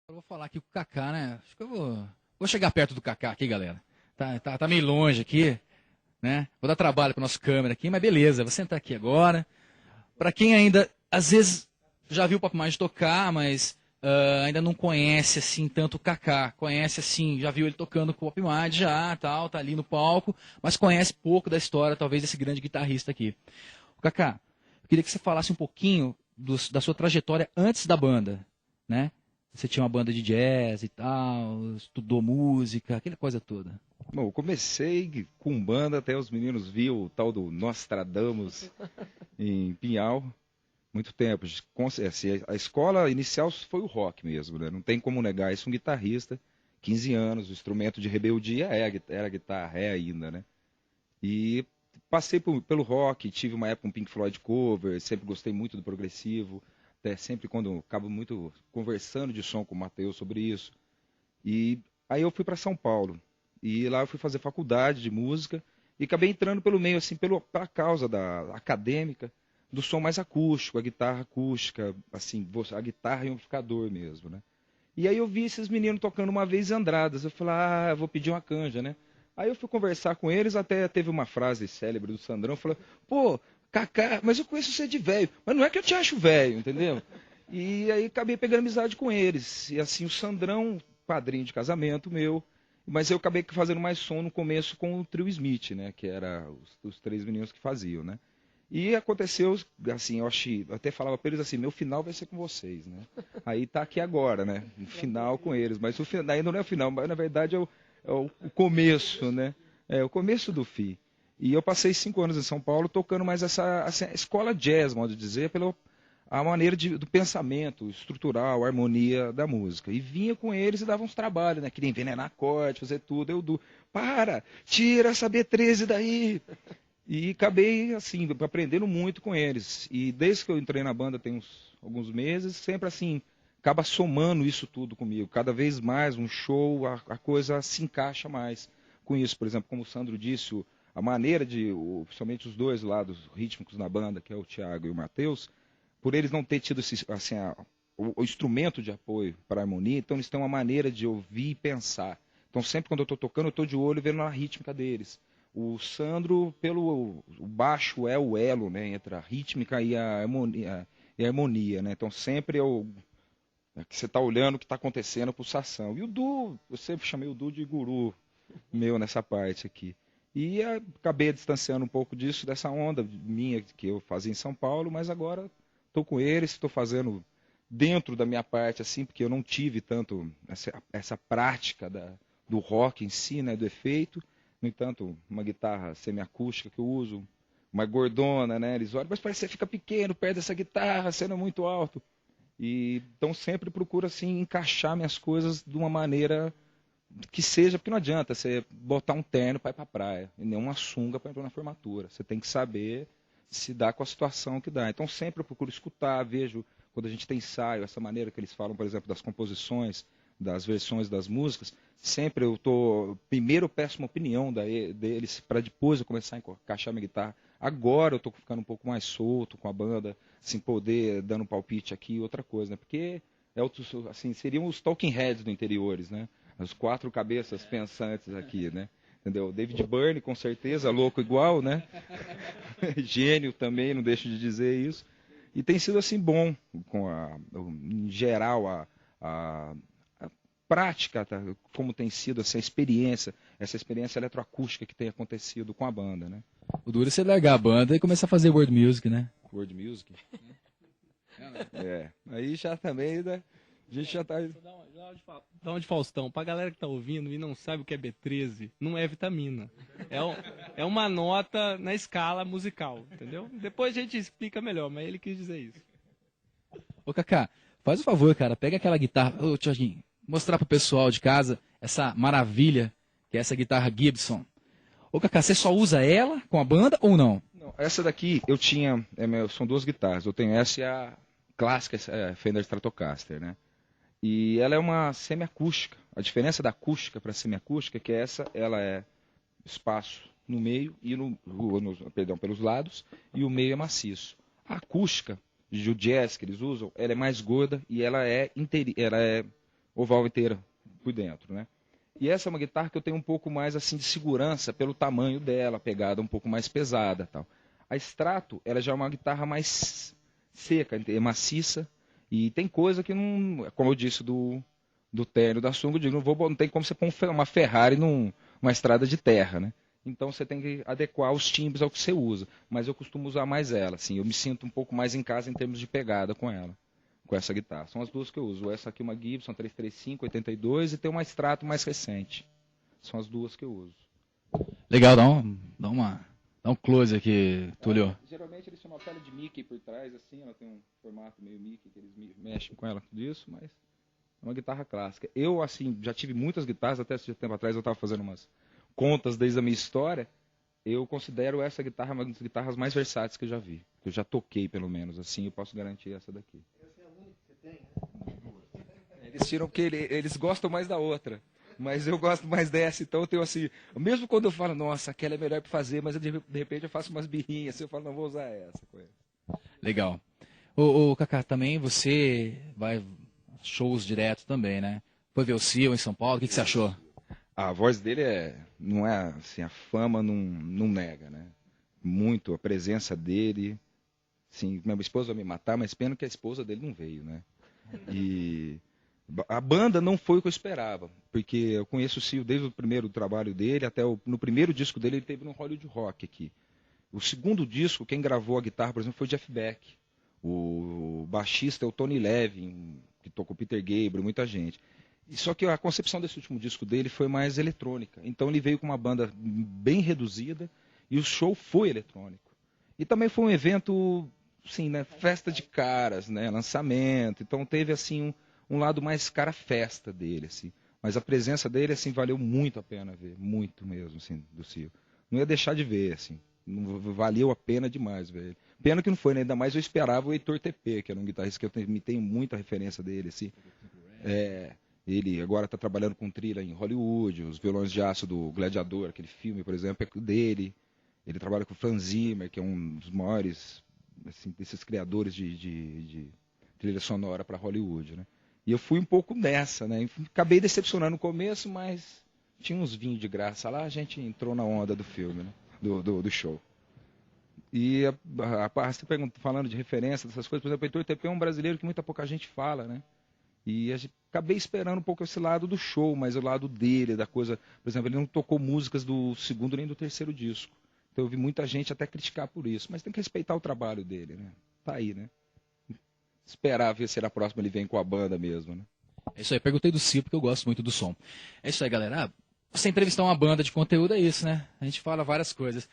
Eu vou falar aqui com o Kaká, né? Acho que eu vou chegar perto do Kaká aqui, galera. Tá meio longe aqui, né? Vou dar trabalho para nosso câmera aqui, mas beleza, vou sentar aqui agora. Para quem ainda, às vezes, já viu o Pop Mind tocar, mas ainda não conhece assim tanto o Kaká. Conhece assim, já viu ele tocando com o Pop Mind já, tal, tá ali no palco, mas conhece pouco da história, talvez, desse grande guitarrista aqui. O Kaká, eu queria que você falasse um pouquinho da sua trajetória antes da banda, né? Você tinha uma banda de jazz e tal, estudou música, aquela coisa toda. Bom, eu comecei com banda, até os meninos viam o tal do Nostradamus em Pinhal, muito tempo. Assim, a escola inicial foi o rock mesmo, né? Não tem como negar isso, um guitarrista, 15 anos, o instrumento de rebeldia era a guitarra, é ainda, né? E passei pelo rock, tive uma época um Pink Floyd cover, sempre gostei muito do progressivo, até sempre quando acabo muito conversando de som com o Matheus sobre isso. E aí eu fui para São Paulo. E lá eu fui fazer faculdade de música e acabei entrando pelo meio, assim, pela causa da acadêmica, do som mais acústico, a guitarra acústica, assim, a guitarra e o amplificador mesmo, né? E aí eu vi esses meninos tocando uma vez Andradas. Eu falei, eu vou pedir uma canja, né? Aí eu fui conversar com eles, até teve uma frase célebre do Sandrão, falou, pô, Kaká, mas eu conheço você de velho, mas não é que eu te acho velho, entendeu? E aí acabei pegando amizade com eles. E assim, o Sandrão, padrinho de casamento meu, mas eu acabei fazendo mais som no começo com o trio Smith, né? Que era os três meninos que faziam, né? E aconteceu, assim, eu até falava para eles assim, meu final vai ser com vocês, né? Aí tá aqui agora, né? No final com eles, mas o final ainda não é o final, mas na verdade é o começo, né? É o começo do fim. E eu passei 5 anos em São Paulo tocando mais essa escola jazz, modo de dizer, pela a maneira do pensamento estrutural, a harmonia da música. E vinha com eles e dava uns trabalhos, né? Queria envenenar acorde, fazer tudo. Tira essa B13 daí. E acabei, assim, aprendendo muito com eles. E desde que eu entrei na banda tem alguns meses, sempre assim, acaba somando isso tudo comigo. Cada vez mais, um show, a coisa se encaixa mais com isso. Por exemplo, como o Sandro disse, a maneira principalmente os dois lados rítmicos na banda, que é o Thiago e o Matheus, por eles não ter tido assim, o instrumento de apoio para a harmonia, então eles têm uma maneira de ouvir e pensar. Então sempre quando eu estou tocando, eu estou de olho vendo a rítmica deles. O Sandro, o baixo é o elo, né, entre a rítmica e a harmonia, né? Então sempre que você está olhando o que está acontecendo, a pulsação. E o Du, eu sempre chamei o Du de guru meu nessa parte aqui. E acabei distanciando um pouco disso, dessa onda minha que eu fazia em São Paulo, mas agora estou com eles, estou fazendo dentro da minha parte, assim, porque eu não tive tanto essa prática do rock em si, né, do efeito. No entanto, uma guitarra semiacústica que eu uso, uma gordona, né? Eles olham, mas parece que você fica pequeno perto dessa guitarra, sendo muito alto. E então sempre procuro assim encaixar minhas coisas de uma maneira que seja, porque não adianta você botar um terno para ir para a praia e nem uma sunga para entrar na formatura. Você tem que saber se dar com a situação que dá. Então sempre eu procuro escutar, vejo quando a gente tem ensaio, essa maneira que eles falam, por exemplo, das composições, das versões das músicas, sempre primeiro eu peço uma opinião deles para depois eu começar a encaixar minha guitarra. Agora eu estou ficando um pouco mais solto com a banda, assim, poder dando um palpite aqui, outra coisa, né? Porque assim, seriam os Talking Heads do interiores, né? As quatro cabeças pensantes aqui, né? Entendeu? David Byrne, com certeza, louco igual, né? Gênio também, não deixo de dizer isso. E tem sido assim bom, em geral, a prática, tá? Como tem sido essa experiência eletroacústica que tem acontecido com a banda, né? O duro é você largar a banda e começar a fazer world music, né? World music? Aí já também, né? A gente já tá... Dá uma de Faustão. Pra galera que tá ouvindo e não sabe o que é B13, não é vitamina. É uma nota na escala musical, entendeu? Depois a gente explica melhor, mas ele quis dizer isso. Ô, Kaká, faz o favor, cara, pega aquela guitarra. Ô, Thiaguinho, mostrar pro pessoal de casa essa maravilha que é essa guitarra Gibson. Ô, Kaká, você só usa ela com a banda ou não? Não, essa daqui eu tinha, são duas guitarras. Eu tenho essa e a clássica Fender Stratocaster, né? E ela é uma semiacústica. A diferença da acústica para semiacústica é que ela é espaço no meio e perdão, pelos lados, e o meio é maciço. A acústica do jazz que eles usam, ela é mais gorda e ela é oval inteira por dentro, né? E essa é uma guitarra que eu tenho um pouco mais assim de segurança pelo tamanho dela, pegada um pouco mais pesada, tal. A Strato, ela já é uma guitarra mais seca, é maciça, e tem coisa que não, como eu disse do térreo da Sunga, eu digo, não tem como você pôr uma Ferrari numa estrada de terra, né? Então você tem que adequar os timbres ao que você usa, mas eu costumo usar mais ela, assim, eu me sinto um pouco mais em casa em termos de pegada com ela. Com essa guitarra. São as duas que eu uso. Essa aqui é uma Gibson 335, 82 e tem uma Strato mais recente. São as duas que eu uso. Legal, dá um close aqui, Túlio. Geralmente eles chamam a pele de Mickey por trás, assim, ela tem um formato meio Mickey, que eles mexem com ela, tudo isso, mas é uma guitarra clássica. Eu, assim, já tive muitas guitarras, até esse tempo atrás eu estava fazendo umas contas desde a minha história. Eu considero essa guitarra uma das guitarras mais versáteis que eu já vi. Que eu já toquei, pelo menos, assim, eu posso garantir essa daqui. Eles tiram porque eles gostam mais da outra. Mas eu gosto mais dessa, então eu tenho assim. Mesmo quando eu falo, nossa, aquela é melhor para fazer, mas de repente eu faço umas birrinhas, eu falo, não vou usar essa com ele. Legal. Ô, Cacá, também você vai shows direto também, né? Foi ver o Seal em São Paulo, o que você achou? A voz dele não é assim, a fama não nega, né? Muito, a presença dele. Sim, minha esposa vai me matar, mas pena que a esposa dele não veio, né? E a banda não foi o que eu esperava, porque eu conheço o Cio desde o primeiro trabalho dele, até no primeiro disco dele ele teve no Hollywood Rock aqui. O segundo disco, quem gravou a guitarra, por exemplo, foi o Jeff Beck. O baixista é o Tony Levin, que tocou Peter Gabriel, muita gente. E só que a concepção desse último disco dele foi mais eletrônica. Então ele veio com uma banda bem reduzida e o show foi eletrônico. E também foi um evento, sim, né, festa de caras, né, lançamento. Então teve assim um lado mais cara festa dele, assim. Mas a presença dele assim valeu muito a pena ver, muito mesmo, assim, do Cio. Não ia deixar de ver, assim. Valeu a pena demais, velho. Pena que não foi, né? Ainda mais eu esperava o Heitor TP, que era um guitarrista que eu tenho muita referência dele, assim. Ele agora está trabalhando com trilha em Hollywood, os violões de aço do Gladiador, aquele filme, por exemplo, é dele. Ele trabalha com o Franz Zimmer, que é um dos maiores, assim, desses criadores de trilha sonora para Hollywood, né? E eu fui um pouco nessa, né? Acabei decepcionando no começo, mas tinha uns vinhos de graça lá, a gente entrou na onda do filme, né? Do show. E você falando de referência, dessas coisas, por exemplo, o Heitor TP é um brasileiro que muita pouca gente fala, né? E acabei esperando um pouco esse lado do show, mas o lado dele, da coisa. Por exemplo, ele não tocou músicas do segundo nem do terceiro disco. Então eu vi muita gente até criticar por isso. Mas tem que respeitar o trabalho dele, né? Tá aí, né? Esperar ver se na próxima ele vem com a banda mesmo, né? É isso aí, perguntei do Cio porque eu gosto muito do som. É isso aí, galera. Você entrevistar uma banda de conteúdo é isso, né? A gente fala várias coisas.